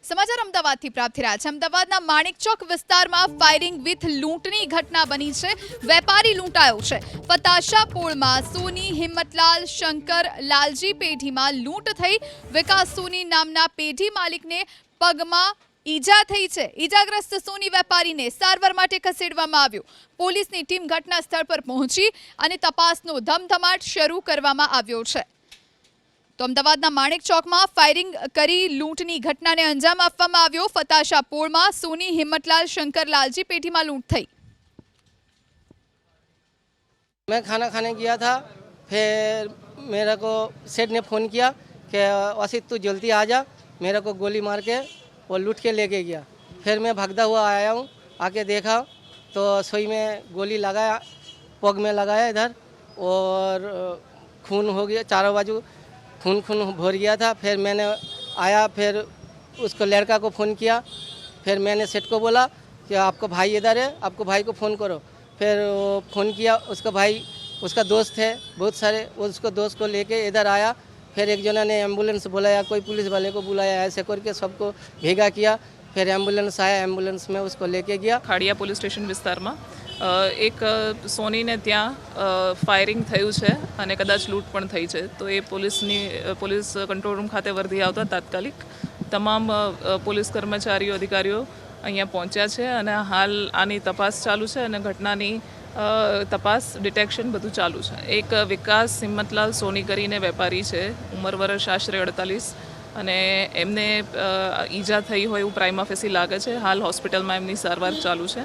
સમાચાર અમદાવાદથી પ્રાપ્ત થઈ રહ્યા છે। અમદાવાદના માણેકચોક વિસ્તારમાં ફાયરિંગ વિથ લૂંટની ઘટના બની છે। વેપારી લૂંટાયો છે। ફતાશા પોળમાં સોની હિંમતલાલ શંકર લાલજી પેઢીમાં લૂંટ થઈ। વિકાસ સોની નામના પેઢી માલિકને પગમાં ઈજા થઈ છે। ઈજાગ્રસ્ત સોની વેપારીને સારવાર માટે ખસેડવામાં આવ્યો। પોલીસની ટીમ ઘટના સ્થળ પર પહોંચી અને તપાસનો ધમધમાટ શરૂ કરવામાં આવ્યો છે। તો અમદાવાદના માણેકચોકમાં ફાયરિંગ કરી લૂંટની ઘટનાને અંજામ આપવામાં આવ્યો। ફતાશા પોળમાં સોની હિંમતલાલ શંકર लालजी पेढ़ीમાં लूंट થઈ। मैं खाना खाने गया था, फिर मेरे को सेठ ने फ़ोन किया कि वासित तू जल्दी आ जा, मेरे को गोली मार के वो लूट के लेके गया। फिर मैं भागता हुआ आया हूँ, आके देखा तो सोई में गोली लगाया, पग में लगाया इधर, और खून हो गया, चारों बाजू खून भर गया था। फिर मैंने आया, फिर उसको लड़का को फ़ोन किया, फिर मैंने सेठ को बोला कि आपका भाई इधर है, आपको भाई को फ़ोन करो। फिर वो फ़ोन किया, उसका भाई, उसका दोस्त है बहुत सारे, उसको दोस्त को लेके इधर आया। फिर एक जना ने एम्बुलेंस बुलाया, कोई पुलिस वाले को बुलाया, ऐसे करके सबको भेगा किया। फिर एम्बुलेंस आया, एम्बुलेंस में उसको लेके गया। खाड़िया पुलिस स्टेशन विस्तार में एक सोनी ने त्या फायरिंग थयुं छे अने कदाच लूट पण थई छे। तो ये पुलिस कंट्रोल रूम खाते वर्धी आवता तात्कालिक तमाम पुलिस कर्मचारीओ अधिकारीओ अहींया पहोंच्या छे अने हाल आनी तपास चालू छे अने घटनानी तपास डिटेक्शन बधुं चालू छे। एक विकास हिम्मतलाल सोनी करीने वेपारी छे, उमर वर्ष आश्रे 48 અને એમને ઈજા થઈ હોય એવું પ્રાઇમા ફેસી લાગે છે। હાલ હોસ્પિટલમાં એમની સારવાર ચાલુ છે।